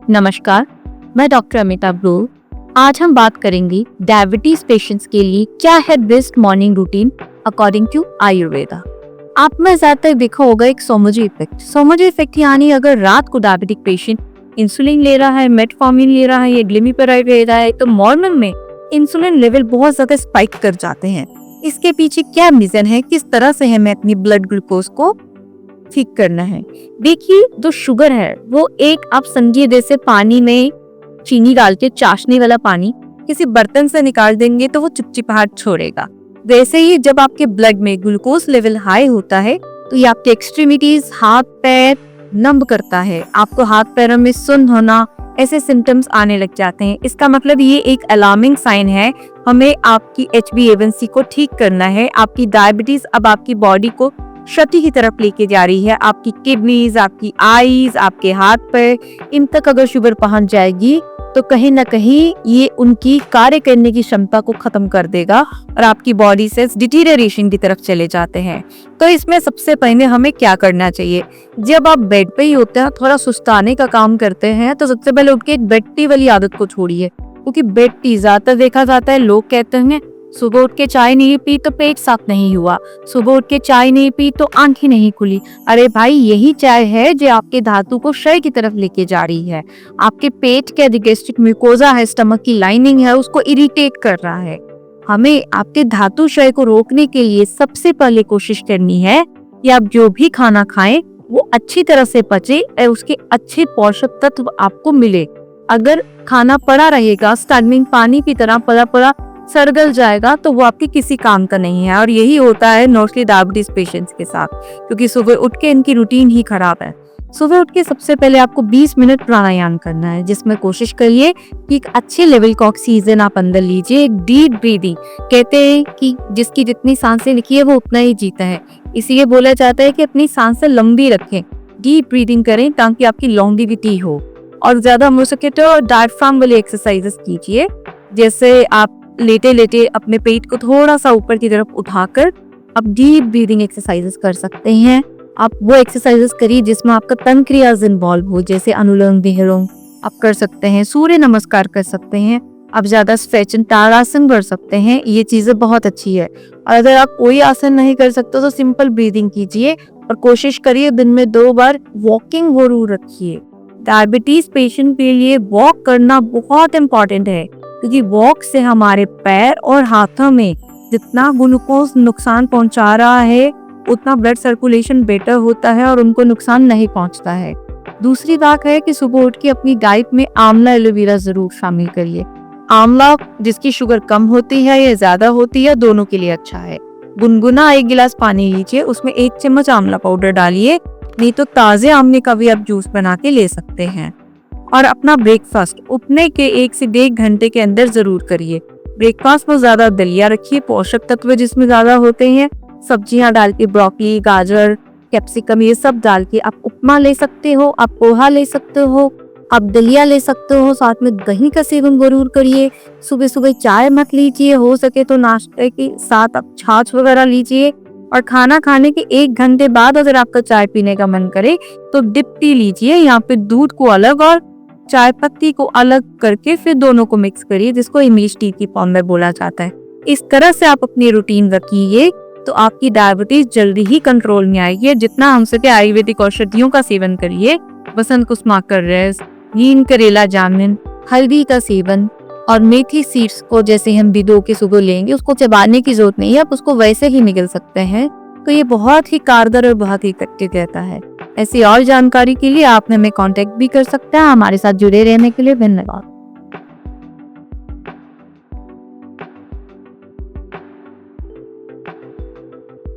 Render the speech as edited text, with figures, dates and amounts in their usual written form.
नमस्कार, मैं doctor Amita Bru. आज हम बात करेंगे डायबिटीज पेशेंट्स के लिए क्या है best morning routine according to Ayurveda. आप में ज्यादातर देखा होगा एक सोमोजी इफेक्ट। सोमोजी इफेक्ट यानी अगर रात को डायबिटिक पेशेंट इंसुलिन ले रहा है, मेटफॉर्मिन ले रहा है या ग्लिमिपेराइड ले रहा है तो मॉर्निंग में इंसुलिन लेवल बहुत ज्यादा स्पाइक कर जाते हैं। इसके पीछे क्या रीजन है, किस तरह से हमें अपनी ब्लड ग्लूकोज को ठीक करना है। देखिए, जो शुगर है वो एक आप समझिए जैसे पानी में चीनी डाल के चाशनी वाला पानी किसी बर्तन से निकाल देंगे तो वो चिपचिपाहट छोड़ेगा। वैसे ही जब आपके ब्लड में ग्लूकोज लेवल हाई होता है तो ये आपके एक्सट्रीमिटीज, हाथ पैर नम करता है। आपको हाथ पैरों में सुन्न होना, ऐसे सिम्टम्स आने लग जाते हैं। इसका मतलब ये एक अलार्मिंग साइन है। हमें आपकी HbA1c को ठीक करना है। आपकी डायबिटीज अब आपकी बॉडी को क्षति की तरफ लेके जा रही है। आपकी किडनीज, आपकी आईज, आपके हाथ पैर, इन तक अगर शुगर पहुंच जाएगी तो कहीं ना कहीं ये उनकी कार्य करने की क्षमता को खत्म कर देगा और आपकी बॉडी से डिटीरियरेशन की तरफ चले जाते हैं। तो इसमें सबसे पहले हमें क्या करना चाहिए, जब आप बेड पे ही होते हैं, थोड़ा सुस्ताने का काम करते हैं, तो सबसे पहले उठ के एक बेड टी वाली आदत को छोड़िए। क्योंकि बेड टी ज्यादातर देखा जाता है, लोग कहते हैं सुबह उठ के चाय नहीं पी तो पेट साफ नहीं हुआ, सुबह उठ के चाय नहीं पी तो आंखें नहीं खुली। अरे भाई, यही चाय है जो आपके धातु को क्षय की तरफ लेके जा रही है। आपके पेट के गैस्ट्रिक म्यूकोजा है, स्टमक की लाइनिंग है, उसको इरिटेट कर रहा है। हमें आपके धातु क्षय को रोकने के लिए सबसे पहले कोशिश करनी है कि आप जो भी खाना खाएं वो अच्छी तरह से पचे और उसके अच्छे पोषक तत्व आपको मिले। अगर खाना पड़ा रहेगा, स्टैंडिंग पानी की तरह पड़ा पड़ा सड़गल जाएगा तो वो आपके किसी काम का नहीं है। और यही होता है मोस्टली डायबिटीज पेशेंट्स के साथ, क्योंकि सुबह उठ के इनकी रूटीन ही खराब है। सुबह उठ के सबसे पहले आपको 20 मिनट प्राणायाम करना है, जिसमें कोशिश करिए कि एक अच्छे लेवल का ऑक्सीजन आप अंदर लीजिए। एक डीप ब्रीदिंग, कहते हैं कि जिसकी जितनी सांसें लिखी है वो उतना ही जीता है, इसलिए बोला जाता है कि अपनी सांसें लंबी रखें, डीप ब्रीदिंग करें ताकि आपकी लॉन्गेविटी हो। और ज्यादा हो सके तो डायफ्राम वाली एक्सरसाइजेस कीजिए, जैसे आप लेटे लेटे अपने पेट को थोड़ा सा ऊपर की तरफ उठाकर आप डीप ब्रीदिंग एक्सरसाइजेस कर सकते हैं। आप वो एक्सरसाइजेस करिए जिसमें आपका तन क्रियाज इन्वॉल्व हो, जैसे अनुलोम विलोम आप कर सकते हैं, सूर्य नमस्कार कर सकते हैं, आप ज्यादा स्ट्रेचिंग ताड़ासन कर सकते हैं। ये चीजें बहुत अच्छी है। और अगर आप कोई आसन नहीं कर सकते तो सिंपल ब्रीदिंग कीजिए और कोशिश करिए दिन में 2 बार वॉकिंग जरूर रखिए। डायबिटीज पेशेंट के लिए वॉक करना बहुत इंपॉर्टेंट है, क्योंकि वॉक से हमारे पैर और हाथों में जितना ग्लूकोज नुकसान पहुंचा रहा है उतना ब्लड सर्कुलेशन बेटर होता है और उनको नुकसान नहीं पहुंचता है। दूसरी बात है कि सुबह उठ के अपनी डाइट में आंवला एलोवेरा जरूर शामिल करिए। आंवला जिसकी शुगर कम होती है या ज्यादा होती है, दोनों के लिए अच्छा है। गुनगुना 1 गिलास पानी लीजिए, उसमें 1 चम्मच आंवला पाउडर डालिए, नहीं तो ताजे आंवले का भी आप जूस बना के ले सकते हैं। और अपना ब्रेकफास्ट उठने के 1 से 1.5 घंटे के अंदर जरूर करिए। ब्रेकफास्ट में ज्यादा दलिया रखिए, पोषक तत्व जिसमें ज्यादा होते हैं, सब्जियां डाल के, ब्रोकली, गाजर, कैप्सिकम, ये सब डाल के आप उपमा ले सकते हो, आप पोहा ले सकते हो, आप दलिया ले सकते हो। साथ में दही का सेवन जरूर करिए। सुबह सुबह चाय मत लीजिए, हो सके तो नाश्ते के साथ आप छाछ वगैरह लीजिए। और खाना खाने के 1 घंटे बाद अगर आपका चाय पीने का मन करे तो डिप टी लीजिए। यहाँ पे दूध को अलग और चाय पत्ती को अलग करके फिर दोनों को मिक्स करिए, जिसको इंग्लिश टी की फॉर्म में बोला जाता है। इस तरह से आप अपनी रूटीन रखिए तो आपकी डायबिटीज जल्दी ही कंट्रोल में आएगी। जितना हम सके आयुर्वेदिक औषधियों का सेवन करिए, बसंत कुसुमाकर रस, नीम करेला जामुन, हल्दी का सेवन और मेथी सीड्स को जैसे हम भिगो के सुबह लेंगे, उसको चबाने की जरूरत नहीं है, आप उसको वैसे ही निगल सकते हैं। तो ये बहुत ही कारगर और बहुत ही इफेक्टिव रहता है। ऐसी और जानकारी के लिए आप हमें कांटेक्ट भी कर सकते हैं। हमारे साथ जुड़े रहने के लिए धन्यवाद।